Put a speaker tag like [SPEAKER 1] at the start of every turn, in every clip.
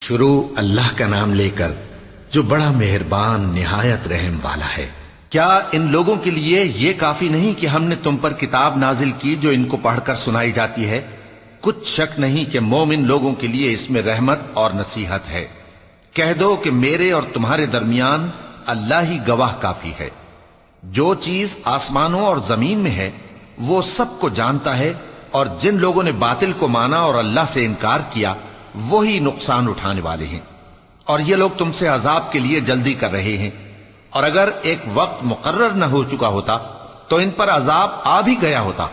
[SPEAKER 1] شروع اللہ کا نام لے کر جو بڑا مہربان نہایت رحم والا ہے۔ کیا ان لوگوں کے لیے یہ کافی نہیں کہ ہم نے تم پر کتاب نازل کی جو ان کو پڑھ کر سنائی جاتی ہے؟ کچھ شک نہیں کہ مومن لوگوں کے لیے اس میں رحمت اور نصیحت ہے۔ کہہ دو کہ میرے اور تمہارے درمیان اللہ ہی گواہ کافی ہے۔ جو چیز آسمانوں اور زمین میں ہے وہ سب کو جانتا ہے، اور جن لوگوں نے باطل کو مانا اور اللہ سے انکار کیا وہی نقصان اٹھانے والے ہیں، اور یہ لوگ تم سے عذاب کے لیے جلدی کر رہے ہیں، اور اگر ایک وقت مقرر نہ ہو چکا ہوتا تو ان پر عذاب آ بھی گیا ہوتا،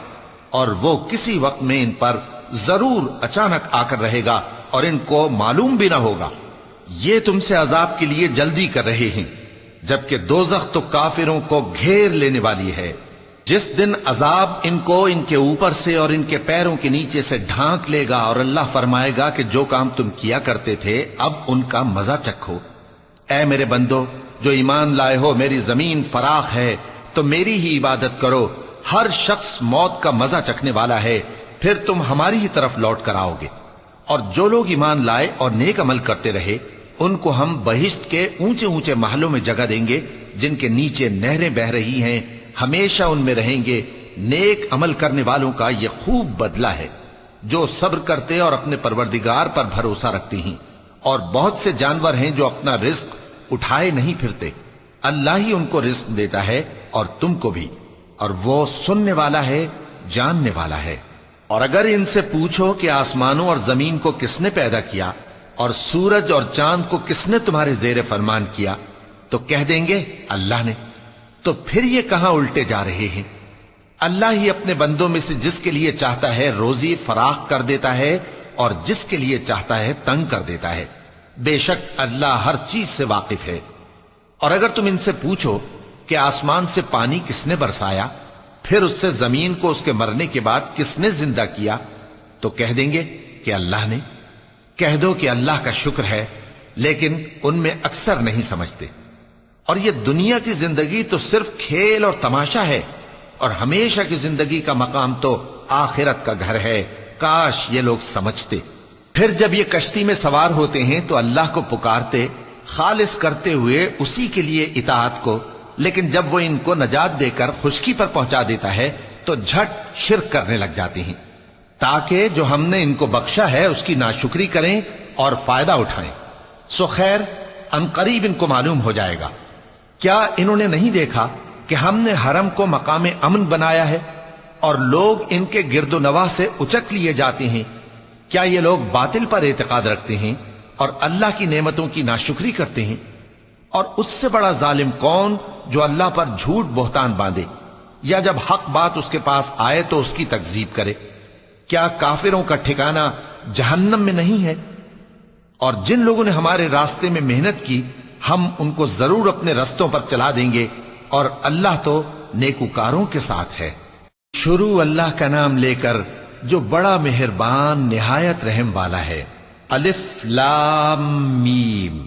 [SPEAKER 1] اور وہ کسی وقت میں ان پر ضرور اچانک آ کر رہے گا اور ان کو معلوم بھی نہ ہوگا۔ یہ تم سے عذاب کے لیے جلدی کر رہے ہیں، جبکہ دوزخ تو کافروں کو گھیر لینے والی ہے۔ جس دن عذاب ان کو ان کے اوپر سے اور ان کے پیروں کے نیچے سے ڈھانک لے گا، اور اللہ فرمائے گا کہ جو کام تم کیا کرتے تھے اب ان کا مزہ چکھو۔ اے میرے بندو جو ایمان لائے ہو، میری زمین فراخ ہے تو میری ہی عبادت کرو۔ ہر شخص موت کا مزہ چکھنے والا ہے، پھر تم ہماری ہی طرف لوٹ کر آؤ گے۔ اور جو لوگ ایمان لائے اور نیک عمل کرتے رہے ان کو ہم بہشت کے اونچے اونچے محلوں میں جگہ دیں گے، جن کے نیچے نہریں بہہ رہی ہیں، ہمیشہ ان میں رہیں گے۔ نیک عمل کرنے والوں کا یہ خوب بدلہ ہے، جو صبر کرتے اور اپنے پروردگار پر بھروسہ رکھتے ہیں۔ اور بہت سے جانور ہیں جو اپنا رزق اٹھائے نہیں پھرتے، اللہ ہی ان کو رزق دیتا ہے اور تم کو بھی، اور وہ سننے والا ہے، جاننے والا ہے۔ اور اگر ان سے پوچھو کہ آسمانوں اور زمین کو کس نے پیدا کیا اور سورج اور چاند کو کس نے تمہارے زیر فرمان کیا، تو کہہ دیں گے اللہ نے۔ تو پھر یہ کہاں الٹے جا رہے ہیں؟ اللہ ہی اپنے بندوں میں سے جس کے لیے چاہتا ہے روزی فراخ کر دیتا ہے، اور جس کے لیے چاہتا ہے تنگ کر دیتا ہے۔ بے شک اللہ ہر چیز سے واقف ہے۔ اور اگر تم ان سے پوچھو کہ آسمان سے پانی کس نے برسایا، پھر اس سے زمین کو اس کے مرنے کے بعد کس نے زندہ کیا، تو کہہ دیں گے کہ اللہ نے۔ کہہ دو کہ اللہ کا شکر ہے، لیکن ان میں اکثر نہیں سمجھتے۔ اور یہ دنیا کی زندگی تو صرف کھیل اور تماشا ہے، اور ہمیشہ کی زندگی کا مقام تو آخرت کا گھر ہے۔ کاش یہ لوگ سمجھتے۔ پھر جب یہ کشتی میں سوار ہوتے ہیں تو اللہ کو پکارتے، خالص کرتے ہوئے اسی کے لیے اطاعت کو، لیکن جب وہ ان کو نجات دے کر خشکی پر پہنچا دیتا ہے تو جھٹ شرک کرنے لگ جاتے ہیں، تاکہ جو ہم نے ان کو بخشا ہے اس کی ناشکری کریں اور فائدہ اٹھائیں۔ سو خیر عنقریب ان کو معلوم ہو جائے گا۔ کیا انہوں نے نہیں دیکھا کہ ہم نے حرم کو مقام امن بنایا ہے اور لوگ ان کے گرد و نواح سے اچک لیے جاتے ہیں؟ کیا یہ لوگ باطل پر اعتقاد رکھتے ہیں اور اللہ کی نعمتوں کی ناشکری کرتے ہیں؟ اور اس سے بڑا ظالم کون جو اللہ پر جھوٹ بہتان باندھے، یا جب حق بات اس کے پاس آئے تو اس کی تکذیب کرے؟ کیا کافروں کا ٹھکانہ جہنم میں نہیں ہے؟ اور جن لوگوں نے ہمارے راستے میں محنت کی ہم ان کو ضرور اپنے رستوں پر چلا دیں گے، اور اللہ تو نیکوکاروں کے ساتھ ہے۔ شروع اللہ کا نام لے کر جو بڑا مہربان نہایت رحم والا ہے۔ الف لام میم۔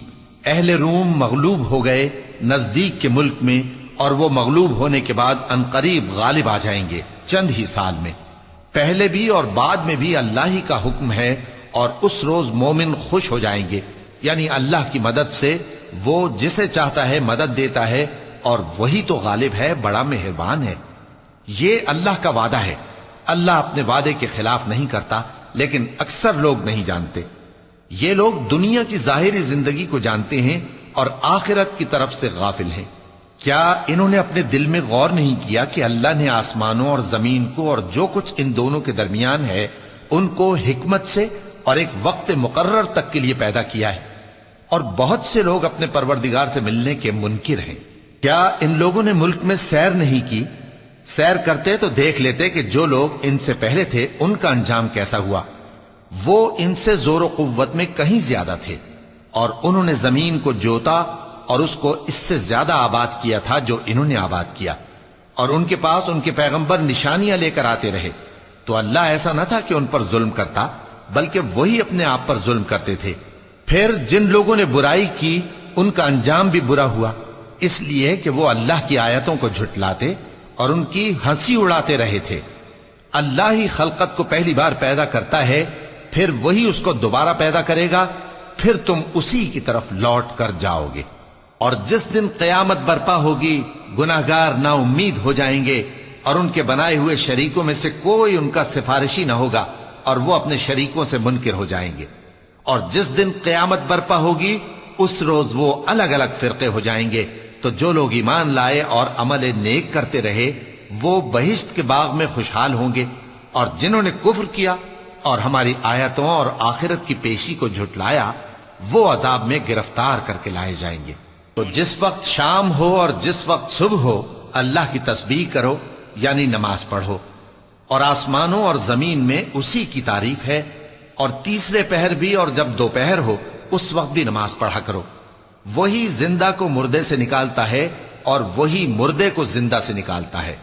[SPEAKER 1] اہل روم مغلوب ہو گئے نزدیک کے ملک میں، اور وہ مغلوب ہونے کے بعد عنقریب غالب آ جائیں گے چند ہی سال میں۔ پہلے بھی اور بعد میں بھی اللہ ہی کا حکم ہے، اور اس روز مومن خوش ہو جائیں گے، یعنی اللہ کی مدد سے وہ جسے چاہتا ہے مدد دیتا ہے، اور وہی تو غالب ہے، بڑا مہربان ہے۔ یہ اللہ کا وعدہ ہے، اللہ اپنے وعدے کے خلاف نہیں کرتا، لیکن اکثر لوگ نہیں جانتے۔ یہ لوگ دنیا کی ظاہری زندگی کو جانتے ہیں اور آخرت کی طرف سے غافل ہیں۔ کیا انہوں نے اپنے دل میں غور نہیں کیا کہ اللہ نے آسمانوں اور زمین کو اور جو کچھ ان دونوں کے درمیان ہے ان کو حکمت سے اور ایک وقت مقرر تک کے لیے پیدا کیا ہے؟ اور بہت سے لوگ اپنے پروردگار سے ملنے کے منکر ہیں۔ کیا ان لوگوں نے ملک میں سیر نہیں کی؟ سیر کرتے تو دیکھ لیتے کہ جو لوگ ان سے پہلے تھے ان کا انجام کیسا ہوا۔ وہ ان سے زور و قوت میں کہیں زیادہ تھے، اور انہوں نے زمین کو جوتا اور اس کو اس سے زیادہ آباد کیا تھا جو انہوں نے آباد کیا، اور ان کے پاس ان کے پیغمبر نشانیاں لے کر آتے رہے۔ تو اللہ ایسا نہ تھا کہ ان پر ظلم کرتا، بلکہ وہی اپنے آپ پر ظلم کرتے تھے۔ پھر جن لوگوں نے برائی کی ان کا انجام بھی برا ہوا، اس لیے کہ وہ اللہ کی آیتوں کو جھٹلاتے اور ان کی ہنسی اڑاتے رہے تھے۔ اللہ ہی خلقت کو پہلی بار پیدا کرتا ہے، پھر وہی اس کو دوبارہ پیدا کرے گا، پھر تم اسی کی طرف لوٹ کر جاؤ گے۔ اور جس دن قیامت برپا ہوگی گناہگار نا امید ہو جائیں گے، اور ان کے بنائے ہوئے شریکوں میں سے کوئی ان کا سفارشی نہ ہوگا، اور وہ اپنے شریکوں سے منکر ہو جائیں گے۔ اور جس دن قیامت برپا ہوگی اس روز وہ الگ الگ فرقے ہو جائیں گے، تو جو لوگ ایمان لائے اور عمل نیک کرتے رہے وہ بہشت کے باغ میں خوشحال ہوں گے، اور جنہوں نے کفر کیا اور ہماری آیتوں اور آخرت کی پیشی کو جھٹلایا وہ عذاب میں گرفتار کر کے لائے جائیں گے۔ تو جس وقت شام ہو اور جس وقت صبح ہو اللہ کی تسبیح کرو، یعنی نماز پڑھو، اور آسمانوں اور زمین میں اسی کی تعریف ہے، اور تیسرے پہر بھی اور جب دوپہر ہو اس وقت بھی نماز پڑھا کرو۔ وہی زندہ کو مردے سے نکالتا ہے اور وہی مردے کو زندہ سے نکالتا ہے،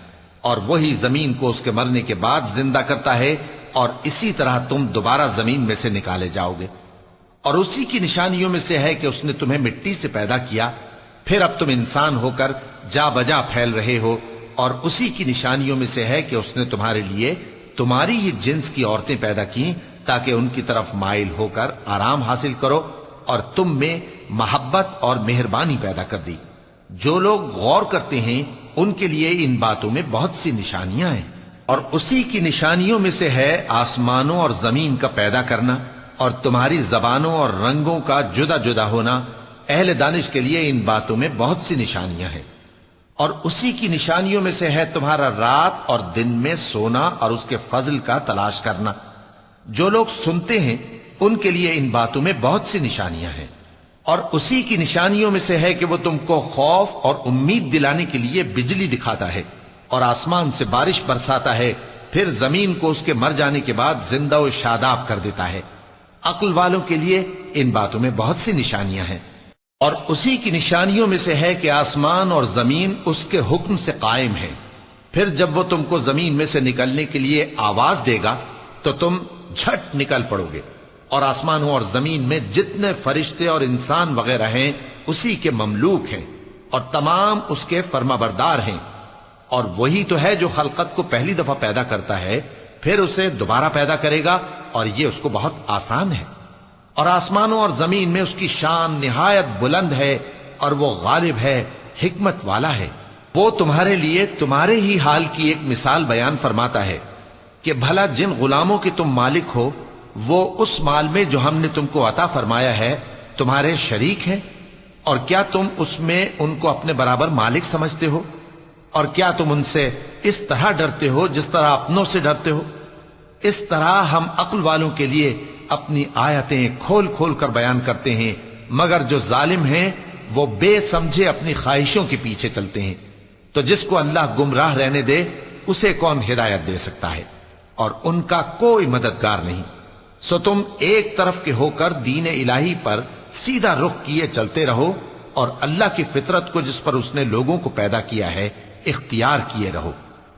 [SPEAKER 1] اور وہی زمین کو اس کے مرنے کے بعد زندہ کرتا ہے، اور اسی طرح تم دوبارہ زمین میں سے نکالے جاؤ گے۔ اور اسی کی نشانیوں میں سے ہے کہ اس نے تمہیں مٹی سے پیدا کیا، پھر اب تم انسان ہو کر جا بجا پھیل رہے ہو، اور اسی کی نشانیوں میں سے ہے کہ اس نے تمہارے لیے تمہاری ہی جنس کی عورتیں پیدا کی تاکہ ان کی طرف مائل ہو کر آرام حاصل کرو، اور تم میں محبت اور مہربانی پیدا کر دی۔ جو لوگ غور کرتے ہیں ان کے لیے ان باتوں میں بہت سی نشانیاں ہیں۔ اور اسی کی نشانیوں میں سے ہے آسمانوں اور زمین کا پیدا کرنا، اور تمہاری زبانوں اور رنگوں کا جدا جدا ہونا۔ اہل دانش کے لیے ان باتوں میں بہت سی نشانیاں ہیں۔ اور اسی کی نشانیوں میں سے ہے تمہارا رات اور دن میں سونا اور اس کے فضل کا تلاش کرنا۔ جو لوگ سنتے ہیں ان کے لیے ان باتوں میں بہت سی نشانیاں ہیں۔ اور اسی کی نشانیوں میں سے ہے کہ وہ تم کو خوف اور امید دلانے کے لیے بجلی دکھاتا ہے، اور آسمان سے بارش برساتا ہے، پھر زمین کو اس کے مر جانے کے بعد زندہ و شاداب کر دیتا ہے۔ عقل والوں کے لیے ان باتوں میں بہت سی نشانیاں ہیں۔ اور اسی کی نشانیوں میں سے ہے کہ آسمان اور زمین اس کے حکم سے قائم ہے، پھر جب وہ تم کو زمین میں سے نکلنے کے لیے آواز دے گا تو تم جھٹ نکل پڑو گے۔ اور آسمانوں اور زمین میں جتنے فرشتے اور انسان وغیرہ ہیں اسی کے مملوک ہیں، اور تمام اس کے فرما بردار ہیں۔ اور وہی تو ہے جو خلقت کو پہلی دفعہ پیدا کرتا ہے، پھر اسے دوبارہ پیدا کرے گا، اور یہ اس کو بہت آسان ہے۔ اور آسمانوں اور زمین میں اس کی شان نہایت بلند ہے، اور وہ غالب ہے، حکمت والا ہے۔ وہ تمہارے لیے تمہارے ہی حال کی ایک مثال بیان فرماتا ہے کہ بھلا جن غلاموں کے تم مالک ہو وہ اس مال میں جو ہم نے تم کو عطا فرمایا ہے تمہارے شریک ہیں، اور کیا تم اس میں ان کو اپنے برابر مالک سمجھتے ہو؟ اور کیا تم ان سے اس طرح ڈرتے ہو جس طرح اپنوں سے ڈرتے ہو؟ اس طرح ہم عقل والوں کے لیے اپنی آیتیں کھول کھول کر بیان کرتے ہیں، مگر جو ظالم ہیں وہ بے سمجھے اپنی خواہشوں کے پیچھے چلتے ہیں۔ تو جس کو اللہ گمراہ رہنے دے اسے کون ہدایت دے سکتا ہے، اور ان کا کوئی مددگار نہیں۔ سو تم ایک طرف کے ہو کر دین الہی پر سیدھا رخ کیے چلتے رہو، اور اللہ کی فطرت کو جس پر اس نے لوگوں کو پیدا کیا ہے اختیار کیے رہو۔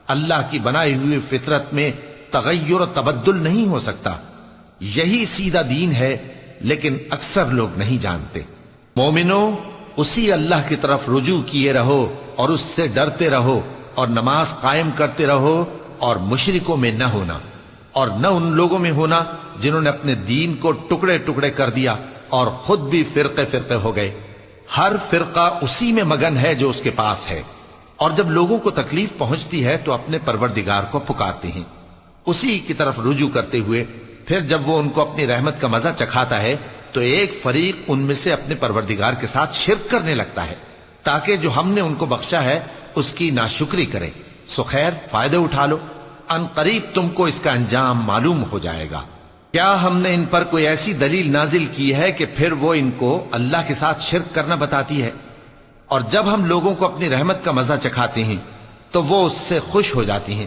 [SPEAKER 1] اللہ کی بنائی ہوئی فطرت میں تغیر و تبدل نہیں ہو سکتا۔ یہی سیدھا دین ہے، لیکن اکثر لوگ نہیں جانتے۔ مومنو، اسی اللہ کی طرف رجوع کیے رہو اور اس سے ڈرتے رہو، اور نماز قائم کرتے رہو، اور مشرکوں میں نہ ہونا، اور نہ ان لوگوں میں ہونا جنہوں نے اپنے دین کو ٹکڑے ٹکڑے کر دیا اور خود بھی فرقے فرقے ہو گئے۔ ہر فرقہ اسی میں مگن ہے جو اس کے پاس ہے، اور جب لوگوں کو تکلیف پہنچتی ہے تو اپنے پروردگار کو پکارتے ہیں، اسی کی طرف رجوع کرتے ہوئے۔ پھر جب وہ ان کو اپنی رحمت کا مزہ چکھاتا ہے تو ایک فریق ان میں سے اپنے پروردگار کے ساتھ شرک کرنے لگتا ہے تاکہ جو ہم نے ان کو بخشا ہے اس کی ناشکری کرے۔ سو خیر، فائدے اٹھا لو، ان قریب تم کو اس کا انجام معلوم ہو جائے گا۔ کیا ہم نے ان پر کوئی ایسی دلیل نازل کی ہے کہ پھر وہ ان کو اللہ کے ساتھ شرک کرنا بتاتی ہے؟ اور جب ہم لوگوں کو اپنی رحمت کا مزہ چکھاتے ہیں تو وہ اس سے خوش ہو جاتی ہیں،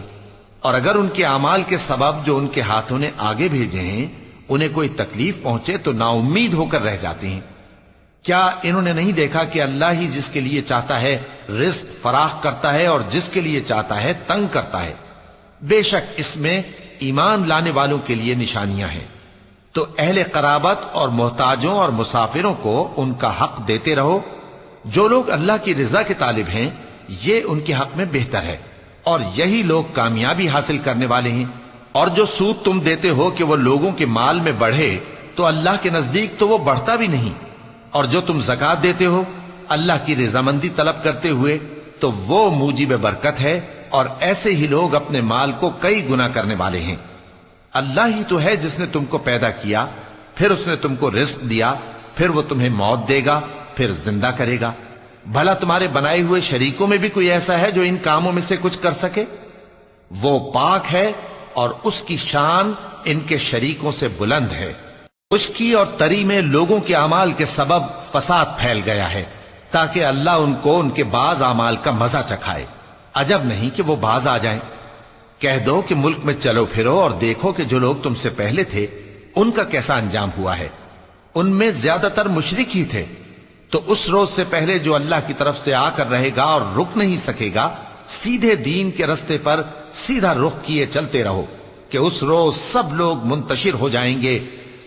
[SPEAKER 1] اور اگر ان کے اعمال کے سبب جو ان کے ہاتھوں نے آگے بھیجے ہیں انہیں کوئی تکلیف پہنچے تو نا امید ہو کر رہ جاتے ہیں۔ کیا انہوں نے نہیں دیکھا کہ اللہ ہی جس کے لیے چاہتا ہے رزق فراخ کرتا ہے اور جس کے لیے چاہتا ہے تنگ کرتا ہے؟ بے شک اس میں ایمان لانے والوں کے لیے نشانیاں ہیں۔ تو اہل قرابت اور محتاجوں اور مسافروں کو ان کا حق دیتے رہو۔ جو لوگ اللہ کی رضا کے طالب ہیں یہ ان کے حق میں بہتر ہے، اور یہی لوگ کامیابی حاصل کرنے والے ہیں۔ اور جو سود تم دیتے ہو کہ وہ لوگوں کے مال میں بڑھے تو اللہ کے نزدیک تو وہ بڑھتا بھی نہیں، اور جو تم زکات دیتے ہو اللہ کی رضامندی طلب کرتے ہوئے تو وہ موجب برکت ہے، اور ایسے ہی لوگ اپنے مال کو کئی گنا کرنے والے ہیں۔ اللہ ہی تو ہے جس نے تم کو پیدا کیا، پھر اس نے تم کو رزق دیا، پھر وہ تمہیں موت دے گا، پھر زندہ کرے گا۔ بھلا تمہارے بنائے ہوئے شریکوں میں بھی کوئی ایسا ہے جو ان کاموں میں سے کچھ کر سکے؟ وہ پاک ہے اور اس کی شان ان کے شریکوں سے بلند ہے۔ خشکی اور تری میں لوگوں کے اعمال کے سبب فساد پھیل گیا ہے، تاکہ اللہ ان کو ان کے بعض اعمال کا مزہ چکھائے۔ عجب نہیں کہ وہ باز آ جائیں۔ کہہ دو کہ ملک میں چلو پھرو اور دیکھو کہ جو لوگ تم سے پہلے تھے ان کا کیسا انجام ہوا ہے۔ ان میں زیادہ تر مشرک ہی تھے، تو اس روز سے پہلے جو اللہ کی طرف سے آ کر رہے گا اور رک نہیں سکے گا، سیدھے دین کے رستے پر سیدھا رخ کیے چلتے رہو، کہ اس روز سب لوگ منتشر ہو جائیں گے۔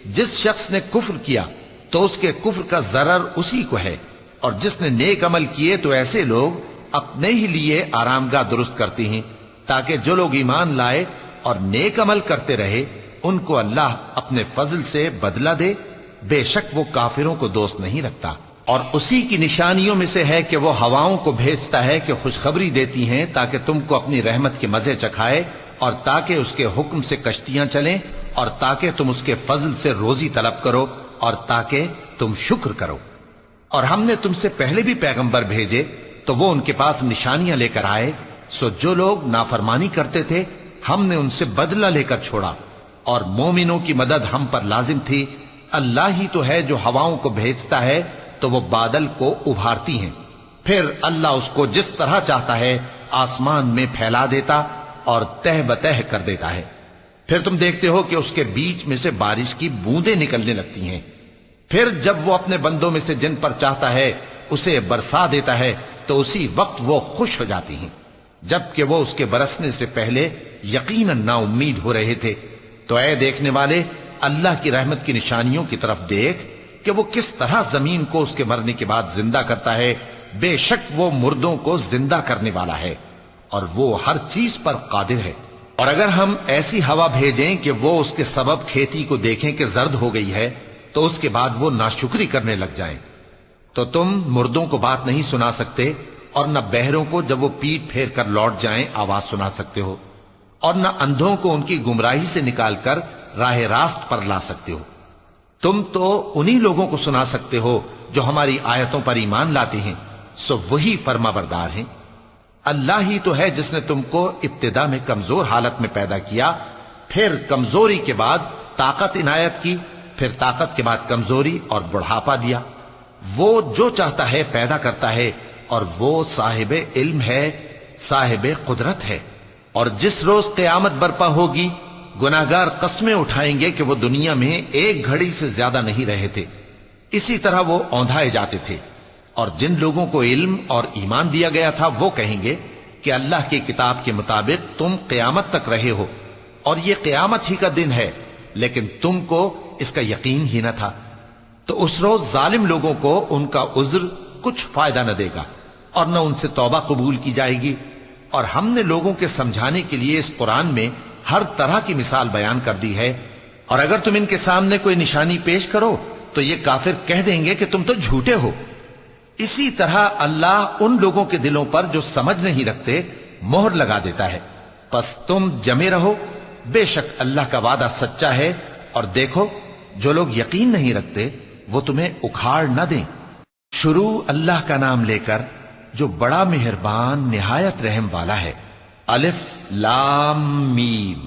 [SPEAKER 1] جس شخص نے کفر کیا تو اس کے کفر کا ضرر اسی کو ہے، اور جس نے نیک عمل کیے تو ایسے لوگ اپنے ہی لیے آرامگاہ درست کرتے ہیں، تاکہ جو لوگ ایمان لائے اور نیک عمل کرتے رہے ان کو اللہ اپنے فضل سے بدلہ دے۔ بے شک وہ کافروں کو دوست نہیں رکھتا۔ اور اسی کی نشانیوں میں سے ہے کہ وہ ہواؤں کو بھیجتا ہے کہ خوشخبری دیتی ہیں، تاکہ تم کو اپنی رحمت کے مزے چکھائے، اور تاکہ اس کے حکم سے کشتیاں چلیں، اور تاکہ تم اس کے فضل سے روزی طلب کرو، اور تاکہ تم شکر کرو۔ اور ہم نے تم سے پہلے بھی پیغمبر بھیجے تو وہ ان کے پاس نشانیاں لے کر آئے، سو جو لوگ نافرمانی کرتے تھے ہم نے ان سے بدلہ لے کر چھوڑا، اور مومنوں کی مدد ہم پر لازم تھی۔ اللہ ہی تو ہے جو ہواؤں کو بھیجتا ہے تو وہ بادل کو ابھارتی ہیں، پھر اللہ اس کو جس طرح چاہتا ہے آسمان میں پھیلا دیتا اور تہ بتہ کر دیتا ہے۔ پھر تم دیکھتے ہو کہ اس کے بیچ میں سے بارش کی بوندیں نکلنے لگتی ہیں، پھر جب وہ اپنے بندوں میں سے جن پر چاہتا ہے اسے برسا دیتا ہے تو اسی وقت وہ خوش ہو جاتی ہیں، جبکہ وہ اس کے برسنے سے پہلے یقیناً نا امید ہو رہے تھے۔ تو اے دیکھنے والے، اللہ کی رحمت کی نشانیوں کی طرف دیکھ کہ وہ کس طرح زمین کو اس کے مرنے کے بعد زندہ کرتا ہے۔ بے شک وہ مردوں کو زندہ کرنے والا ہے، اور وہ ہر چیز پر قادر ہے۔ اور اگر ہم ایسی ہوا بھیجیں کہ وہ اس کے سبب کھیتی کو دیکھیں کہ زرد ہو گئی ہے، تو اس کے بعد وہ ناشکری کرنے لگ جائیں، تو تم مردوں کو بات نہیں سنا سکتے، اور نہ بہروں کو جب وہ پیٹ پھیر کر لوٹ جائیں آواز سنا سکتے ہو، اور نہ اندھوں کو ان کی گمراہی سے نکال کر راہ راست پر لا سکتے ہو۔ تم تو انہی لوگوں کو سنا سکتے ہو جو ہماری آیتوں پر ایمان لاتے ہیں، سو وہی فرما بردار ہیں۔ اللہ ہی تو ہے جس نے تم کو ابتدا میں کمزور حالت میں پیدا کیا، پھر کمزوری کے بعد طاقت عنایت کی، پھر طاقت کے بعد کمزوری اور بڑھاپا دیا۔ وہ جو چاہتا ہے پیدا کرتا ہے، اور وہ صاحب علم ہے، صاحب قدرت ہے۔ اور جس روز قیامت برپا ہوگی گناہگار قسمیں اٹھائیں گے کہ وہ دنیا میں ایک گھڑی سے زیادہ نہیں رہے تھے، اسی طرح وہ اوندھائے جاتے تھے۔ اور جن لوگوں کو علم اور ایمان دیا گیا تھا وہ کہیں گے کہ اللہ کی کتاب کے مطابق تم قیامت تک رہے ہو، اور یہ قیامت ہی کا دن ہے، لیکن تم کو اس کا یقین ہی نہ تھا۔ تو اس روز ظالم لوگوں کو ان کا عذر کچھ فائدہ نہ دے گا، اور نہ ان سے توبہ قبول کی جائے گی۔ اور ہم نے لوگوں کے سمجھانے کے لیے اس قرآن میں ہر طرح کی مثال بیان کر دی ہے، اور اگر تم ان کے سامنے کوئی نشانی پیش کرو تو یہ کافر کہہ دیں گے کہ تم تو جھوٹے ہو۔ اسی طرح اللہ ان لوگوں کے دلوں پر جو سمجھ نہیں رکھتے مہر لگا دیتا ہے۔ پس تم جمے رہو، بے شک اللہ کا وعدہ سچا ہے، اور دیکھو جو لوگ یقین نہیں رکھتے وہ تمہیں اکھاڑ نہ دیں۔ شروع اللہ کا نام لے کر جو بڑا مہربان نہایت رحم والا ہے۔ الف لام میم،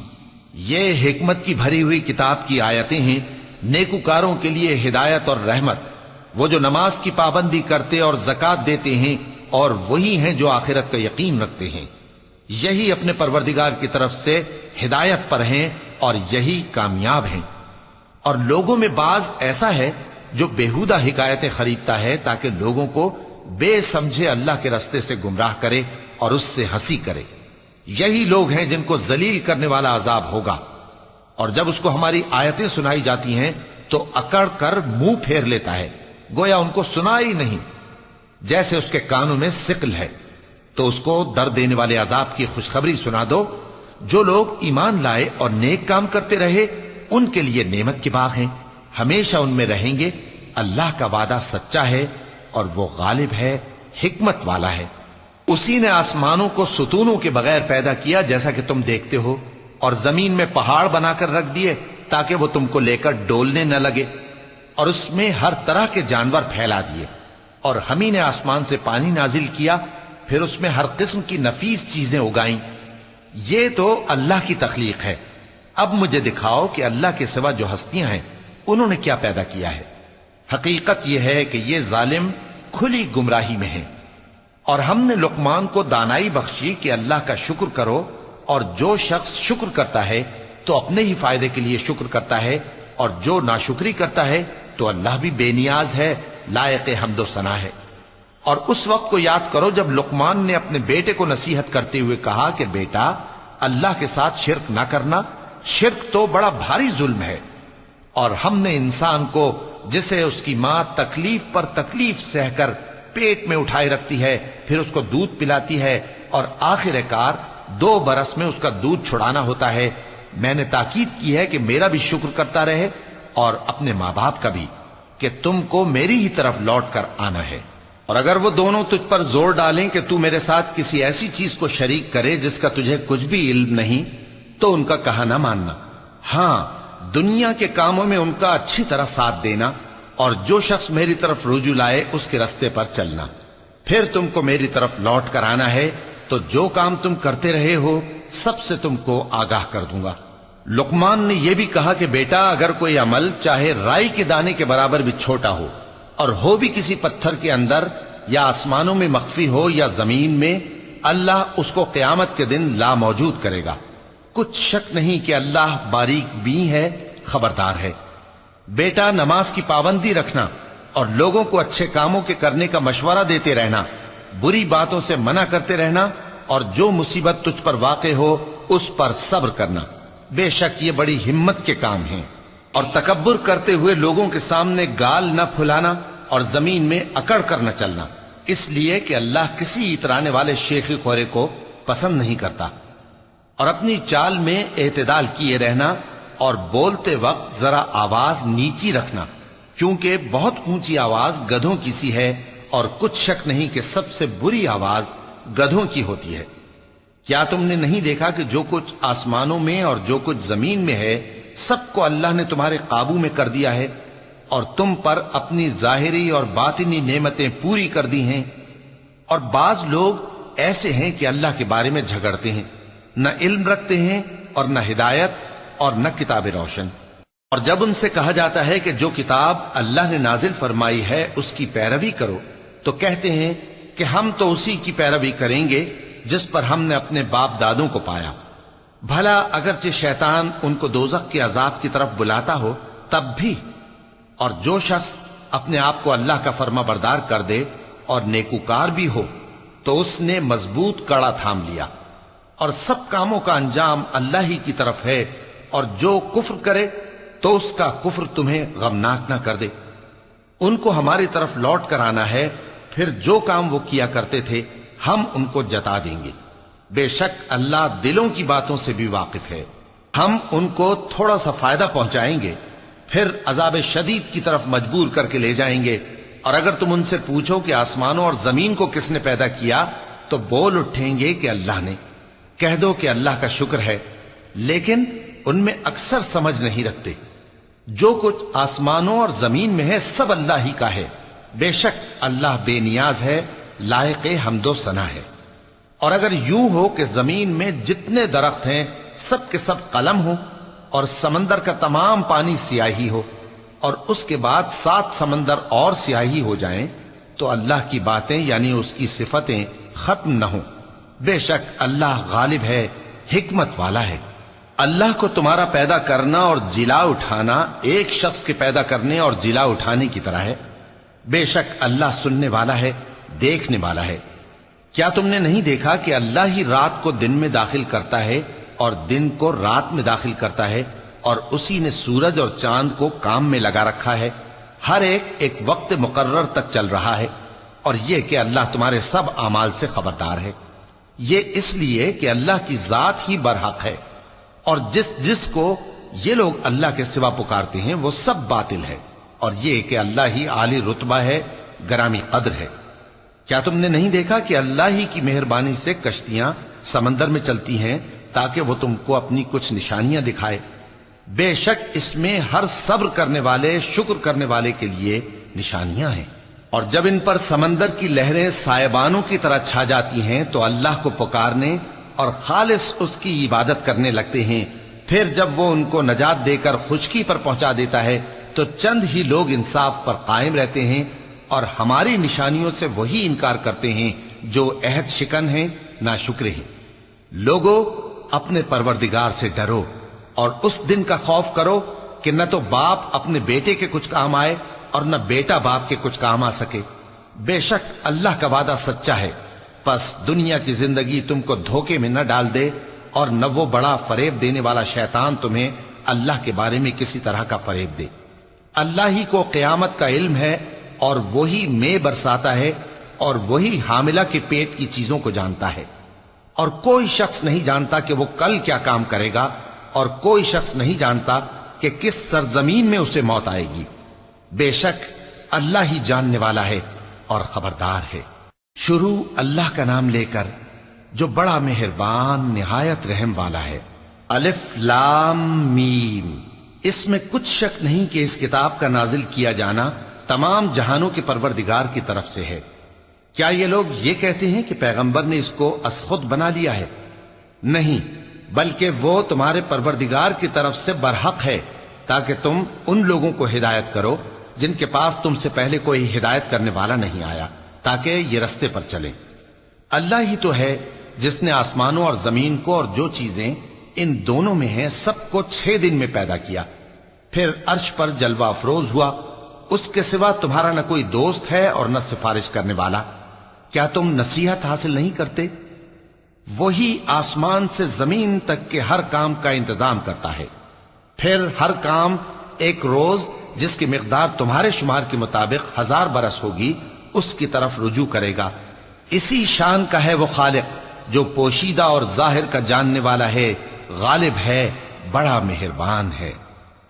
[SPEAKER 1] یہ حکمت کی بھری ہوئی کتاب کی آیتیں ہیں، نیکوکاروں کے لیے ہدایت اور رحمت، وہ جو نماز کی پابندی کرتے اور زکات دیتے ہیں، اور وہی ہیں جو آخرت کا یقین رکھتے ہیں، یہی اپنے پروردگار کی طرف سے ہدایت پر ہیں اور یہی کامیاب ہیں۔ اور لوگوں میں بعض ایسا ہے جو بےہودہ حکایتیں خریدتا ہے تاکہ لوگوں کو بے سمجھے اللہ کے رستے سے گمراہ کرے اور اس سے ہنسی کرے۔ یہی لوگ ہیں جن کو ذلیل کرنے والا عذاب ہوگا، اور جب اس کو ہماری آیتیں سنائی جاتی ہیں تو اکڑ کر منہ پھیر لیتا ہے، گویا ان کو سنا ہی نہیں، جیسے اس کے کانوں میں ثقل ہے۔ تو اس کو درد دینے والے عذاب کی خوشخبری سنا دو۔ جو لوگ ایمان لائے اور نیک کام کرتے رہے ان کے لیے نعمت کے باغ ہیں، ہمیشہ ان میں رہیں گے۔ اللہ کا وعدہ سچا ہے اور وہ غالب ہے، حکمت والا ہے۔ اسی نے آسمانوں کو ستونوں کے بغیر پیدا کیا جیسا کہ تم دیکھتے ہو، اور زمین میں پہاڑ بنا کر رکھ دیے تاکہ وہ تم کو لے کر ڈولنے نہ لگے، اور اس میں ہر طرح کے جانور پھیلا دیے۔ اور ہم ہی نے آسمان سے پانی نازل کیا، پھر اس میں ہر قسم کی نفیس چیزیں اگائیں۔ یہ تو اللہ کی تخلیق ہے۔ اب مجھے دکھاؤ کہ اللہ کے سوا جو ہستیاں ہیں انہوں نے کیا پیدا کیا ہے۔ حقیقت یہ ہے کہ یہ ظالم کھلی گمراہی میں ہیں۔ اور ہم نے لقمان کو دانائی بخشی کہ اللہ کا شکر کرو، اور جو شخص شکر کرتا ہے تو اپنے ہی فائدے کے لیے شکر کرتا ہے، اور جو ناشکری کرتا ہے تو اللہ بھی بے نیاز ہے، لائق حمد و ثنا ہے۔ اور اس وقت کو یاد کرو جب لقمان نے اپنے بیٹے کو نصیحت کرتے ہوئے کہا کہ بیٹا، اللہ کے ساتھ شرک نہ کرنا، شرک تو بڑا بھاری ظلم ہے۔ اور ہم نے انسان کو، جسے اس کی ماں تکلیف پر تکلیف سہ کر پیٹ میں اٹھائے رکھتی ہے، پھر اس کو دودھ پلاتی ہے، اور آخر کار 2 برس میں اس کا دودھ چھڑانا ہوتا ہے، میں نے تاکید کی ہے کہ میرا بھی شکر کرتا رہے اور اپنے ماں باپ کا بھی، کہ تم کو میری ہی طرف لوٹ کر آنا ہے۔ اور اگر وہ دونوں تجھ پر زور ڈالیں کہ تو میرے ساتھ کسی ایسی چیز کو شریک کرے جس کا تجھے کچھ بھی علم نہیں، تو ان کا کہا نہ ماننا۔ ہاں، دنیا کے کاموں میں ان کا اچھی طرح ساتھ دینا، اور جو شخص میری طرف رجوع لائے اس کے رستے پر چلنا۔ پھر تم کو میری طرف لوٹ کر آنا ہے، تو جو کام تم کرتے رہے ہو سب سے تم کو آگاہ کر دوں گا۔ لقمان نے یہ بھی کہا کہ بیٹا، اگر کوئی عمل چاہے رائی کے دانے کے برابر بھی چھوٹا ہو، اور ہو بھی کسی پتھر کے اندر یا آسمانوں میں مخفی ہو یا زمین میں، اللہ اس کو قیامت کے دن لا موجود کرے گا۔ کچھ شک نہیں کہ اللہ باریک بین ہے، خبردار ہے۔ بیٹا، نماز کی پابندی رکھنا، اور لوگوں کو اچھے کاموں کے کرنے کا مشورہ دیتے رہنا، بری باتوں سے منع کرتے رہنا، اور جو مصیبت تجھ پر واقع ہو اس پر صبر کرنا۔ بے شک یہ بڑی ہمت کے کام ہیں۔ اور تکبر کرتے ہوئے لوگوں کے سامنے گال نہ پھلانا، اور زمین میں اکڑ کر نہ چلنا، اس لیے کہ اللہ کسی اترانے والے شیخی خورے کو پسند نہیں کرتا۔ اور اپنی چال میں اعتدال کیے رہنا، اور بولتے وقت ذرا آواز نیچی رکھنا، کیونکہ بہت اونچی آواز گدھوں کی سی ہے، اور کچھ شک نہیں کہ سب سے بری آواز گدھوں کی ہوتی ہے۔ کیا تم نے نہیں دیکھا کہ جو کچھ آسمانوں میں اور جو کچھ زمین میں ہے سب کو اللہ نے تمہارے قابو میں کر دیا ہے، اور تم پر اپنی ظاہری اور باطنی نعمتیں پوری کر دی ہیں۔ اور بعض لوگ ایسے ہیں کہ اللہ کے بارے میں جھگڑتے ہیں، نہ علم رکھتے ہیں اور نہ ہدایت اور نہ کتاب روشن۔ اور جب ان سے کہا جاتا ہے کہ جو کتاب اللہ نے نازل فرمائی ہے اس کی پیروی کرو، تو کہتے ہیں کہ ہم تو اسی کی پیروی کریں گے جس پر ہم نے اپنے باپ دادوں کو پایا۔ بھلا اگرچہ شیطان ان کو دوزخ کے عذاب کی طرف بلاتا ہو تب بھی۔ اور جو شخص اپنے آپ کو اللہ کا فرما بردار کر دے اور نیکوکار بھی ہو تو اس نے مضبوط کڑا تھام لیا، اور سب کاموں کا انجام اللہ ہی کی طرف ہے۔ اور جو کفر کرے تو اس کا کفر تمہیں غمناک نہ کر دے۔ ان کو ہماری طرف لوٹ کر آنا ہے، پھر جو کام وہ کیا کرتے تھے ہم ان کو جتا دیں گے۔ بے شک اللہ دلوں کی باتوں سے بھی واقف ہے۔ ہم ان کو تھوڑا سا فائدہ پہنچائیں گے، پھر عذاب شدید کی طرف مجبور کر کے لے جائیں گے۔ اور اگر تم ان سے پوچھو کہ آسمانوں اور زمین کو کس نے پیدا کیا، تو بول اٹھیں گے کہ اللہ نے۔ کہہ دو کہ اللہ کا شکر ہے، لیکن ان میں اکثر سمجھ نہیں رکھتے۔ جو کچھ آسمانوں اور زمین میں ہے سب اللہ ہی کا ہے۔ بے شک اللہ بے نیاز ہے، لائق حمد و ثنا ہے۔ اور اگر یوں ہو کہ زمین میں جتنے درخت ہیں سب کے سب قلم ہو، اور سمندر کا تمام پانی سیاہی ہو، اور اس کے بعد 7 سمندر اور سیاہی ہو جائیں، تو اللہ کی باتیں یعنی اس کی صفتیں ختم نہ ہوں۔ بے شک اللہ غالب ہے، حکمت والا ہے۔ اللہ کو تمہارا پیدا کرنا اور جلا اٹھانا ایک شخص کے پیدا کرنے اور جلا اٹھانے کی طرح ہے۔ بے شک اللہ سننے والا ہے، دیکھنے والا ہے۔ کیا تم نے نہیں دیکھا کہ اللہ ہی رات کو دن میں داخل کرتا ہے اور دن کو رات میں داخل کرتا ہے، اور اسی نے سورج اور چاند کو کام میں لگا رکھا ہے، ہر ایک وقت مقرر تک چل رہا ہے۔ اور یہ کہ اللہ تمہارے سب اعمال سے خبردار ہے۔ یہ اس لیے کہ اللہ کی ذات ہی برحق ہے، اور جس کو یہ لوگ اللہ کے سوا پکارتے ہیں وہ سب باطل ہے، اور یہ کہ اللہ ہی عالی رتبہ ہے، گرامی قدر ہے۔ کیا تم نے نہیں دیکھا کہ اللہ ہی کی مہربانی سے کشتیاں سمندر میں چلتی ہیں تاکہ وہ تم کو اپنی کچھ نشانیاں دکھائے؟ بے شک اس میں ہر صبر کرنے والے، شکر کرنے والے کے لیے نشانیاں ہیں۔ اور جب ان پر سمندر کی لہریں سائبانوں کی طرح چھا جاتی ہیں تو اللہ کو پکارنے اور خالص اس کی عبادت کرنے لگتے ہیں، پھر جب وہ ان کو نجات دے کر خشکی پر پہنچا دیتا ہے تو چند ہی لوگ انصاف پر قائم رہتے ہیں، اور ہماری نشانیوں سے وہی انکار کرتے ہیں جو عہد شکن ہیں، ناشکرے ہیں۔ لوگو، اپنے پروردگار سے ڈرو اور اس دن کا خوف کرو کہ نہ تو باپ اپنے بیٹے کے کچھ کام آئے اور نہ بیٹا باپ کے کچھ کام آ سکے۔ بے شک اللہ کا وعدہ سچا ہے، پس دنیا کی زندگی تم کو دھوکے میں نہ ڈال دے، اور نہ وہ بڑا فریب دینے والا شیطان تمہیں اللہ کے بارے میں کسی طرح کا فریب دے۔ اللہ ہی کو قیامت کا علم ہے، اور وہی مے برساتا ہے، اور وہی حاملہ کے پیٹ کی چیزوں کو جانتا ہے، اور کوئی شخص نہیں جانتا کہ وہ کل کیا کام کرے گا، اور کوئی شخص نہیں جانتا کہ کس سرزمین میں اسے موت آئے گی۔ بے شک اللہ ہی جاننے والا ہے اور خبردار ہے۔ شروع اللہ کا نام لے کر جو بڑا مہربان نہایت رحم والا ہے۔ الف لام میم۔ اس میں کچھ شک نہیں کہ اس کتاب کا نازل کیا جانا تمام جہانوں کے پروردگار کی طرف سے ہے۔ کیا یہ لوگ یہ کہتے ہیں کہ پیغمبر نے اس کو از خود بنا لیا ہے؟ نہیں، بلکہ وہ تمہارے پروردگار کی طرف سے برحق ہے، تاکہ تم ان لوگوں کو ہدایت کرو جن کے پاس تم سے پہلے کوئی ہدایت کرنے والا نہیں آیا، تاکہ یہ رستے پر چلیں۔ اللہ ہی تو ہے جس نے آسمانوں اور زمین کو اور جو چیزیں ان دونوں میں ہیں سب کو 6 دن میں پیدا کیا، پھر عرش پر جلوہ افروز ہوا۔ اس کے سوا تمہارا نہ کوئی دوست ہے اور نہ سفارش کرنے والا۔ کیا تم نصیحت حاصل نہیں کرتے؟ وہی آسمان سے زمین تک کے ہر کام کا انتظام کرتا ہے، پھر ہر کام ایک روز جس کی مقدار تمہارے شمار کے مطابق 1000 برس ہوگی اس کی طرف رجوع کرے گا۔ اسی شان کا ہے وہ خالق جو پوشیدہ اور ظاہر کا جاننے والا ہے، غالب ہے، بڑا مہربان ہے۔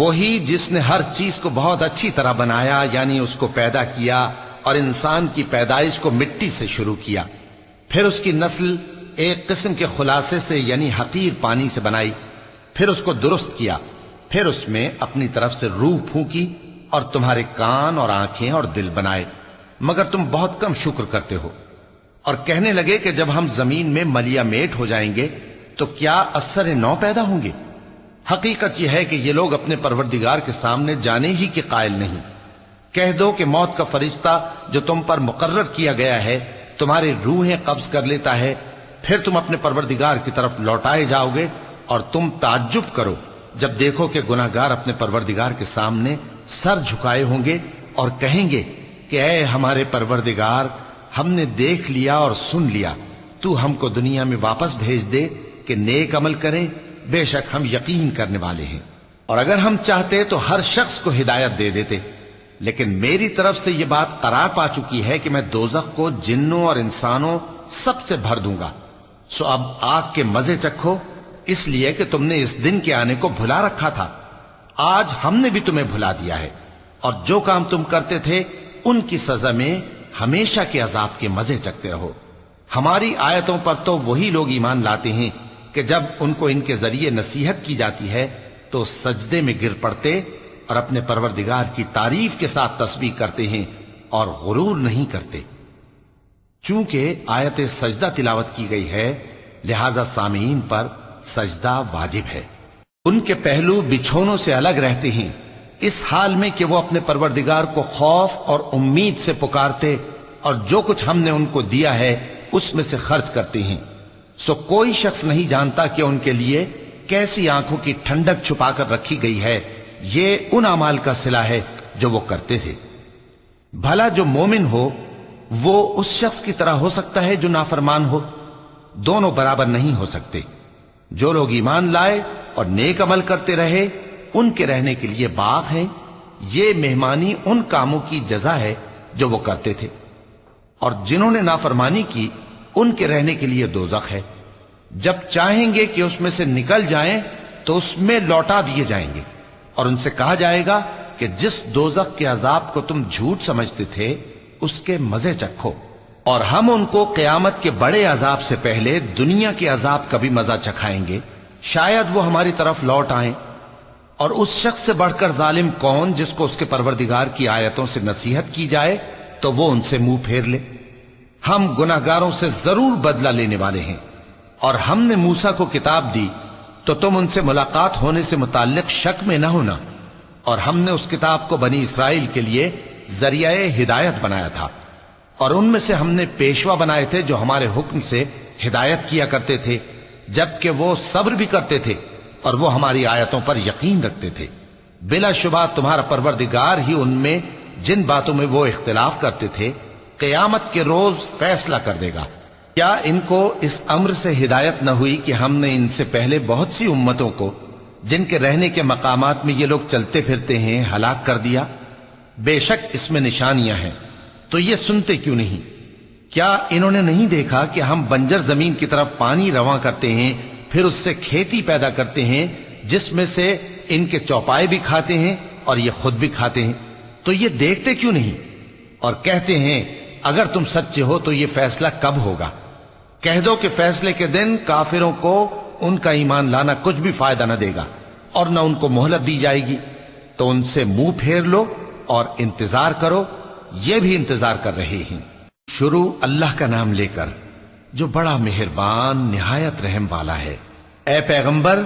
[SPEAKER 1] وہی جس نے ہر چیز کو بہت اچھی طرح بنایا، یعنی اس کو پیدا کیا اور انسان کی پیدائش کو مٹی سے شروع کیا، پھر اس کی نسل ایک قسم کے خلاصے سے یعنی حقیر پانی سے بنائی، پھر اس کو درست کیا، پھر اس میں اپنی طرف سے روح پھونکی اور تمہارے کان اور آنکھیں اور دل بنائے، مگر تم بہت کم شکر کرتے ہو۔ اور کہنے لگے کہ جب ہم زمین میں ملیا میٹ ہو جائیں گے تو کیا اثر نو پیدا ہوں گے؟ حقیقت یہ ہے کہ یہ لوگ اپنے پروردگار کے سامنے جانے ہی کے قائل نہیں۔ کہہ دو کہ موت کا فرشتہ جو تم پر مقرر کیا گیا ہے تمہاری روحیں قبض کر لیتا ہے، پھر تم اپنے پروردگار کی طرف لوٹائے جاؤ گے، اور تم تعجب کرو جب دیکھو کہ گناہگار اپنے پروردگار کے سامنے سر جھکائے ہوں گے اور کہیں گے کہ اے ہمارے پروردگار، ہم نے دیکھ لیا اور سن لیا، تو ہم کو دنیا میں واپس بھیج دے کہ نیک عمل کریں، بے شک ہم یقین کرنے والے ہیں۔ اور اگر ہم چاہتے تو ہر شخص کو ہدایت دے دیتے، لیکن میری طرف سے یہ بات قرار پا چکی ہے کہ میں دوزخ کو جنوں اور انسانوں سب سے بھر دوں گا، سو اب آگ کے مزے چکھو، اس لیے کہ تم نے اس دن کے آنے کو بھلا رکھا تھا۔ آج ہم نے بھی تمہیں بھلا دیا ہے، اور جو کام تم کرتے تھے ان کی سزا میں ہمیشہ کے عذاب کے مزے چکتے رہو۔ ہماری آیتوں پر تو وہی لوگ ایمان لاتے ہیں کہ جب ان کو ان کے ذریعے نصیحت کی جاتی ہے تو سجدے میں گر پڑتے اور اپنے پروردگار کی تعریف کے ساتھ تسبیح کرتے ہیں اور غرور نہیں کرتے۔ چونکہ آیت سجدہ تلاوت کی گئی ہے لہذا سامعین پر سجدہ واجب ہے۔ ان کے پہلو بچھونوں سے الگ رہتے ہیں، اس حال میں کہ وہ اپنے پروردگار کو خوف اور امید سے پکارتے اور جو کچھ ہم نے ان کو دیا ہے اس میں سے خرچ کرتے ہیں۔ سو کوئی شخص نہیں جانتا کہ ان کے لیے کیسی آنکھوں کی ٹھنڈک چھپا کر رکھی گئی ہے، یہ ان اعمال کا صلہ ہے جو وہ کرتے تھے۔ بھلا جو مومن ہو وہ اس شخص کی طرح ہو سکتا ہے جو نافرمان ہو؟ دونوں برابر نہیں ہو سکتے۔ جو لوگ ایمان لائے اور نیک عمل کرتے رہے ان کے رہنے کے لیے باغ ہیں، یہ مہمانی ان کاموں کی جزا ہے جو وہ کرتے تھے، اور جنہوں نے نافرمانی کی ان کے رہنے کے لیے دوزخ ہے۔ جب چاہیں گے کہ اس میں سے نکل جائیں تو اس میں لوٹا دیے جائیں گے، اور ان سے کہا جائے گا کہ جس دوزخ کے عذاب کو تم جھوٹ سمجھتے تھے اس کے مزے چکھو، اور ہم ان کو قیامت کے بڑے عذاب سے پہلے دنیا کے عذاب کا بھی مزہ چکھائیں گے، شاید وہ ہماری طرف لوٹ آئیں۔ اور اس شخص سے بڑھ کر ظالم کون جس کو اس کے پروردگار کی آیتوں سے نصیحت کی جائے تو وہ ان سے منہ پھیر لے۔ ہم گناہگاروں سے ضرور بدلہ لینے والے ہیں، اور ہم نے موسیٰ کو کتاب دی تو تم ان سے ملاقات ہونے سے متعلق شک میں نہ ہونا، اور ہم نے اس کتاب کو بنی اسرائیل کے لیے ذریعہ ہدایت بنایا تھا، اور ان میں سے ہم نے پیشوا بنائے تھے جو ہمارے حکم سے ہدایت کیا کرتے تھے، جبکہ وہ صبر بھی کرتے تھے اور وہ ہماری آیتوں پر یقین رکھتے تھے۔ بلا شبہ تمہارا پروردگار ہی ان میں جن باتوں میں وہ اختلاف کرتے تھے قیامت کے روز فیصلہ کر دے گا۔ کیا ان کو اس امر سے ہدایت نہ ہوئی کہ ہم نے ان سے پہلے بہت سی امتوں کو جن کے رہنے کے مقامات میں یہ لوگ چلتے پھرتے ہیں ہلاک کر دیا؟ بے شک اس میں نشانیاں ہیں، تو یہ سنتے کیوں نہیں؟ کیا انہوں نے نہیں دیکھا کہ ہم بنجر زمین کی طرف پانی رواں کرتے ہیں، پھر اس سے کھیتی پیدا کرتے ہیں جس میں سے ان کے چوپائے بھی کھاتے ہیں اور یہ خود بھی کھاتے ہیں؟ تو یہ دیکھتے کیوں نہیں اور کہتے ہیں اگر تم سچے ہو تو یہ فیصلہ کب ہوگا؟ کہہ دو کہ فیصلے کے دن کافروں کو ان کا ایمان لانا کچھ بھی فائدہ نہ دے گا اور نہ ان کو مہلت دی جائے گی، تو ان سے منہ پھیر لو اور انتظار کرو، یہ بھی انتظار کر رہے ہیں۔ شروع اللہ کا نام لے کر جو بڑا مہربان نہایت رحم والا ہے۔ اے پیغمبر،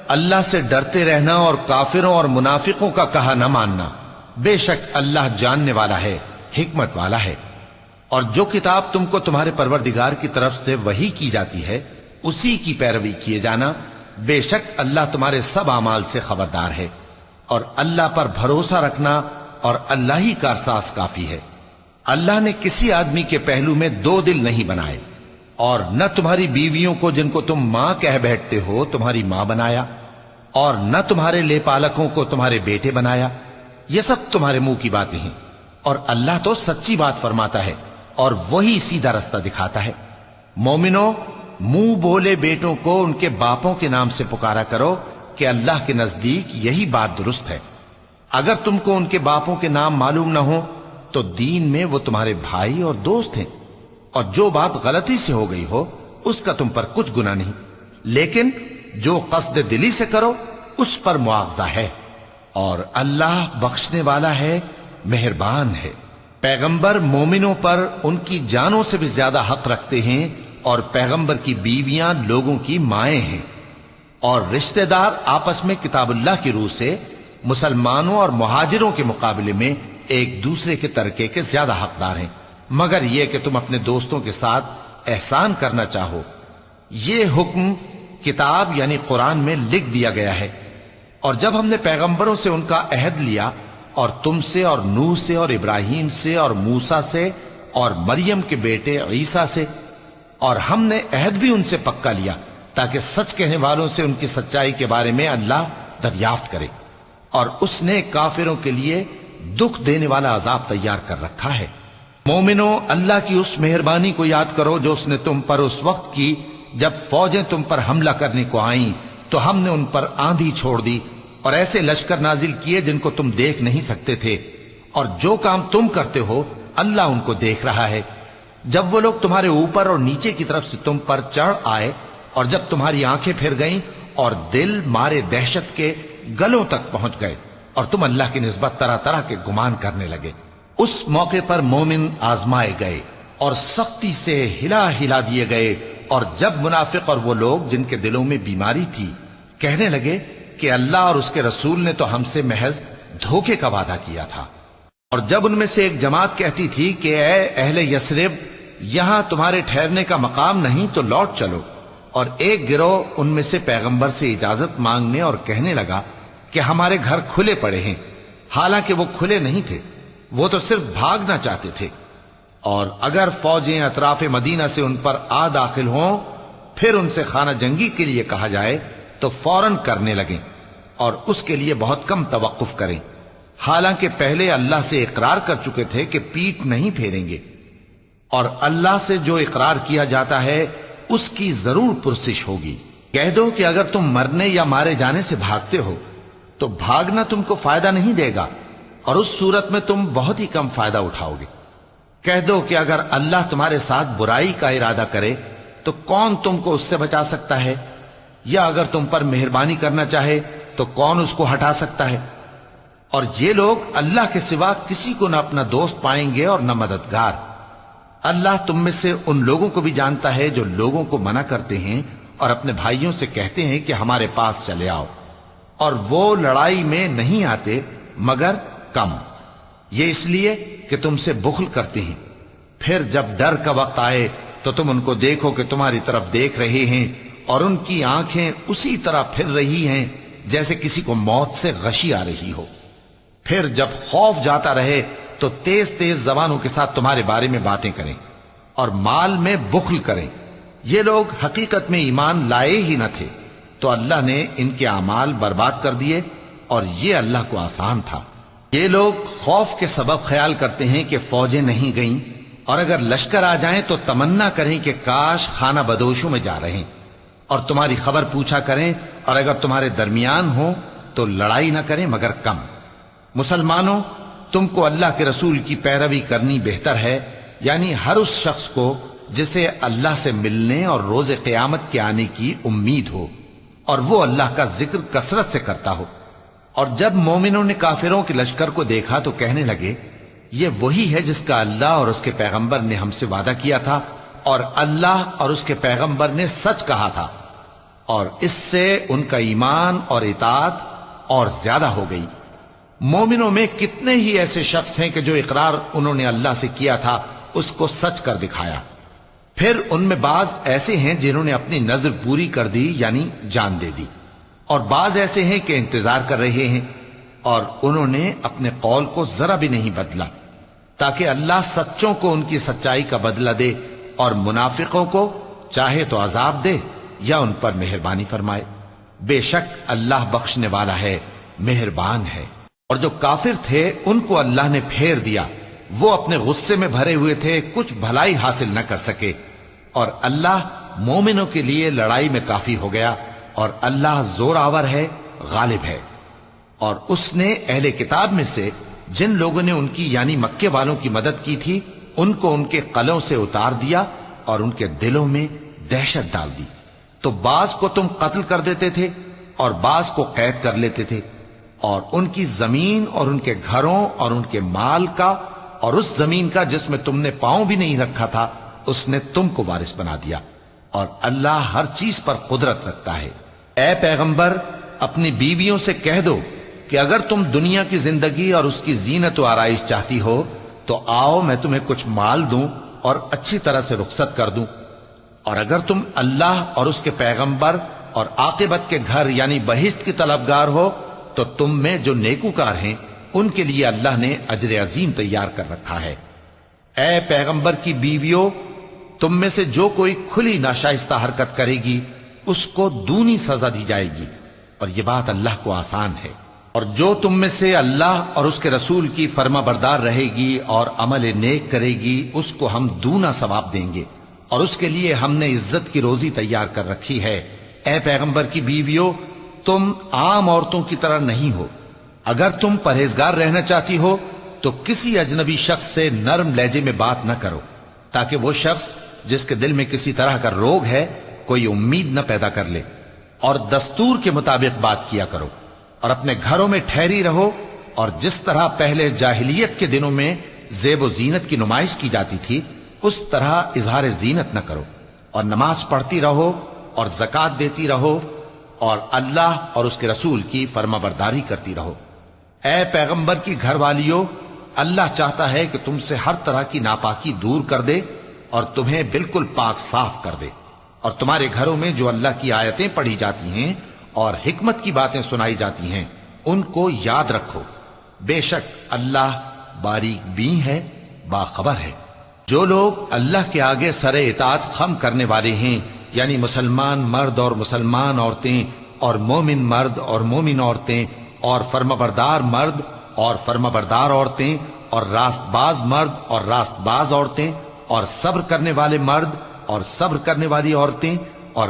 [SPEAKER 1] اللہ سے ڈرتے رہنا اور کافروں اور منافقوں کا کہا نہ ماننا، بے شک اللہ جاننے والا ہے، حکمت والا ہے۔ اور جو کتاب تم کو تمہارے پروردگار کی طرف سے وحی کی جاتی ہے اسی کی پیروی کیے جانا، بے شک اللہ تمہارے سب اعمال سے خبردار ہے، اور اللہ پر بھروسہ رکھنا اور اللہ ہی کارساز کافی ہے۔ اللہ نے کسی آدمی کے پہلو میں دو دل نہیں بنائے، اور نہ تمہاری بیویوں کو جن کو تم ماں کہہ بیٹھتے ہو تمہاری ماں بنایا، اور نہ تمہارے لے پالکوں کو تمہارے بیٹے بنایا، یہ سب تمہارے منہ کی باتیں ہیں، اور اللہ تو سچی بات فرماتا ہے اور وہی سیدھا رستہ دکھاتا ہے۔ مومنو، منہ بولے بیٹوں کو ان کے باپوں کے نام سے پکارا کرو کہ اللہ کے نزدیک یہی بات درست ہے۔ اگر تم کو ان کے باپوں کے نام معلوم نہ ہو تو دین میں وہ تمہارے بھائی اور دوست ہیں، اور جو بات غلطی سے ہو گئی ہو اس کا تم پر کچھ گناہ نہیں، لیکن جو قصد دلی سے کرو اس پر مواخذہ ہے، اور اللہ بخشنے والا ہے، مہربان ہے۔ پیغمبر مومنوں پر ان کی جانوں سے بھی زیادہ حق رکھتے ہیں، اور پیغمبر کی بیویاں لوگوں کی مائیں ہیں، اور رشتہ دار آپس میں کتاب اللہ کی روح سے مسلمانوں اور مہاجروں کے مقابلے میں ایک دوسرے کے ترکے کے زیادہ حقدار ہیں، مگر یہ کہ تم اپنے دوستوں کے ساتھ احسان کرنا چاہو۔ یہ حکم کتاب یعنی قرآن میں لکھ دیا گیا ہے، اور جب ہم نے پیغمبروں سے ان کا عہد لیا، اور تم سے اور نوح سے اور ابراہیم سے اور موسیٰ سے اور مریم کے بیٹے عیسیٰ سے، اور ہم نے عہد بھی ان سے پکا لیا تاکہ سچ کہنے والوں سے ان کی سچائی کے بارے میں اللہ دریافت کرے، اور اس نے کافروں کے لیے دکھ دینے والا عذاب تیار کر رکھا ہے۔ مومنو، اللہ کی اس مہربانی کو یاد کرو جو اس نے تم پر اس وقت کی جب فوجیں تم پر حملہ کرنے کو آئیں تو ہم نے ان پر آندھی چھوڑ دی اور ایسے لشکر نازل کیے جن کو تم دیکھ نہیں سکتے تھے، اور جو کام تم کرتے ہو اللہ ان کو دیکھ رہا ہے۔ جب وہ لوگ تمہارے اوپر اور نیچے کی طرف سے تم پر چڑھ آئے، اور جب تمہاری آنکھیں پھر گئیں اور دل مارے دہشت کے گلوں تک پہنچ گئے، اور تم اللہ کی نسبت طرح طرح کے گمان کرنے لگے، اس موقع پر مومن آزمائے گئے اور سختی سے ہلا ہلا دیے گئے۔ اور جب منافق اور وہ لوگ جن کے دلوں میں بیماری تھی کہنے لگے کہ اللہ اور اس کے رسول نے تو ہم سے محض دھوکے کا وعدہ کیا تھا، اور جب ان میں سے ایک جماعت کہتی تھی کہ اے اہل یثرب، یہاں تمہارے ٹھہرنے کا مقام نہیں تو لوٹ چلو، اور ایک گروہ ان میں سے پیغمبر سے اجازت مانگنے اور کہنے لگا کہ ہمارے گھر کھلے پڑے ہیں، حالانکہ وہ کھلے نہیں تھے، وہ تو صرف بھاگنا چاہتے تھے۔ اور اگر فوجیں اطراف مدینہ سے ان پر آ داخل ہوں پھر ان سے خانہ جنگی کے لیے کہا جائے تو فوراً کرنے لگیں، اور اس کے لیے بہت کم توقف کریں، حالانکہ پہلے اللہ سے اقرار کر چکے تھے کہ پیٹھ نہیں پھیریں گے، اور اللہ سے جو اقرار کیا جاتا ہے اس کی ضرور پرسش ہوگی۔ کہہ دو کہ اگر تم مرنے یا مارے جانے سے بھاگتے ہو تو بھاگنا تم کو فائدہ نہیں دے گا، اور اس صورت میں تم بہت ہی کم فائدہ اٹھاؤ گے۔ کہہ دو کہ اگر اللہ تمہارے ساتھ برائی کا ارادہ کرے تو کون تم کو اس سے بچا سکتا ہے، یا اگر تم پر مہربانی کرنا چاہے تو کون اس کو ہٹا سکتا ہے؟ اور یہ لوگ اللہ کے سوا کسی کو نہ اپنا دوست پائیں گے اور نہ مددگار۔ اللہ تم میں سے ان لوگوں کو بھی جانتا ہے جو لوگوں کو منع کرتے ہیں اور اپنے بھائیوں سے کہتے ہیں کہ ہمارے پاس چلے آؤ، اور وہ لڑائی میں نہیں آتے مگر کم، یہ اس لیے کہ تم سے بخل کرتے ہیں۔ پھر جب ڈر کا وقت آئے تو تم ان کو دیکھو کہ تمہاری طرف دیکھ رہے ہیں، اور ان کی آنکھیں اسی طرح پھر رہی ہیں جیسے کسی کو موت سے غشی آ رہی ہو۔ پھر جب خوف جاتا رہے تو تیز تیز زبانوں کے ساتھ تمہارے بارے میں باتیں کریں اور مال میں بخل کریں۔ یہ لوگ حقیقت میں ایمان لائے ہی نہ تھے، تو اللہ نے ان کے اعمال برباد کر دیے، اور یہ اللہ کو آسان تھا۔ یہ لوگ خوف کے سبب خیال کرتے ہیں کہ فوجیں نہیں گئیں، اور اگر لشکر آ جائیں تو تمنا کریں کہ کاش خانہ بدوشوں میں جا رہے، اور تمہاری خبر پوچھا کریں، اور اگر تمہارے درمیان ہو تو لڑائی نہ کریں مگر کم۔ مسلمانوں، تم کو اللہ کے رسول کی پیروی کرنی بہتر ہے، یعنی ہر اس شخص کو جسے اللہ سے ملنے اور روز قیامت کے آنے کی امید ہو، اور وہ اللہ کا ذکر کثرت سے کرتا ہو۔ اور جب مومنوں نے کافروں کے لشکر کو دیکھا تو کہنے لگے، یہ وہی ہے جس کا اللہ اور اس کے پیغمبر نے ہم سے وعدہ کیا تھا، اور اللہ اور اس کے پیغمبر نے سچ کہا تھا، اور اس سے ان کا ایمان اور اطاعت اور زیادہ ہو گئی۔ مومنوں میں کتنے ہی ایسے شخص ہیں کہ جو اقرار انہوں نے اللہ سے کیا تھا اس کو سچ کر دکھایا۔ پھر ان میں بعض ایسے ہیں جنہوں نے اپنی نظر پوری کر دی، یعنی جان دے دی، اور بعض ایسے ہیں کہ انتظار کر رہے ہیں، اور انہوں نے اپنے قول کو ذرا بھی نہیں بدلا، تاکہ اللہ سچوں کو ان کی سچائی کا بدلہ دے، اور منافقوں کو چاہے تو عذاب دے یا ان پر مہربانی فرمائے۔ بے شک اللہ بخشنے والا ہے، مہربان ہے۔ اور جو کافر تھے ان کو اللہ نے پھیر دیا، وہ اپنے غصے میں بھرے ہوئے تھے، کچھ بھلائی حاصل نہ کر سکے، اور اللہ مومنوں کے لیے لڑائی میں کافی ہو گیا، اور اللہ زور آور ہے، غالب ہے۔ اور اس نے اہل کتاب میں سے جن لوگوں نے ان کی یعنی مکے والوں کی مدد کی تھی ان کو ان کے قلعوں سے اتار دیا اور ان کے دلوں میں دہشت ڈال دی، تو بعض کو تم قتل کر دیتے تھے اور بعض کو قید کر لیتے تھے، اور ان کی زمین اور ان کے گھروں اور ان کے مال کا اور اس زمین کا جس میں تم نے پاؤں بھی نہیں رکھا تھا اس نے تم کو وارث بنا دیا، اور اللہ ہر چیز پر قدرت رکھتا ہے۔ اے پیغمبر، اپنی بیویوں سے کہہ دو کہ اگر تم دنیا کی زندگی اور اس کی زینت و آرائش چاہتی ہو تو آؤ میں تمہیں کچھ مال دوں اور اچھی طرح سے رخصت کر دوں، اور اگر تم اللہ اور اس کے پیغمبر اور عاقبت کے گھر یعنی بہشت کی طلبگار ہو تو تم میں جو نیکوکار ہیں ان کے لیے اللہ نے اجر عظیم تیار کر رکھا ہے۔ اے پیغمبر کی بیویوں، تم میں سے جو کوئی کھلی ناشائستہ حرکت کرے گی اس کو دونی سزا دی جائے گی، اور یہ بات اللہ کو آسان ہے۔ اور جو تم میں سے اللہ اور اس کے رسول کی فرما بردار رہے گی اور عمل نیک کرے گی اس کو ہم دونا ثواب دیں گے، اور اس کے لیے ہم نے عزت کی روزی تیار کر رکھی ہے۔ اے پیغمبر کی بیویوں، تم عام عورتوں کی طرح نہیں ہو۔ اگر تم پرہیزگار رہنا چاہتی ہو تو کسی اجنبی شخص سے نرم لہجے میں بات نہ کرو، تاکہ وہ شخص جس کے دل میں کسی طرح کا روگ ہے کوئی امید نہ پیدا کر لے، اور دستور کے مطابق بات کیا کرو، اور اپنے گھروں میں ٹھہری رہو، اور جس طرح پہلے جاہلیت کے دنوں میں زیب و زینت کی نمائش کی جاتی تھی اس طرح اظہار زینت نہ کرو، اور نماز پڑھتی رہو اور زکوٰۃ دیتی رہو، اور اللہ اور اس کے رسول کی فرما برداری کرتی رہو۔ اے پیغمبر کی گھر والیوں، اللہ چاہتا ہے کہ تم سے ہر طرح کی ناپاکی دور کر دے اور تمہیں بالکل پاک صاف کر دے، اور تمہارے گھروں میں جو اللہ کی آیتیں پڑھی جاتی ہیں اور حکمت کی باتیں سنائی جاتی ہیں ان کو یاد رکھو، بے شک اللہ باریک بین ہے، باخبر ہے۔ جو لوگ اللہ کے آگے سر اطاعت خم کرنے والے ہیں، یعنی مسلمان مرد اور مسلمان عورتیں اور مومن مرد اور مومن عورتیں اور فرمانبردار مرد اور فرمانبردار عورتیں اور راست باز مرد اور راست باز عورتیں اور صبر کرنے والے مرد اور صبر کرنے والی عورتیں اور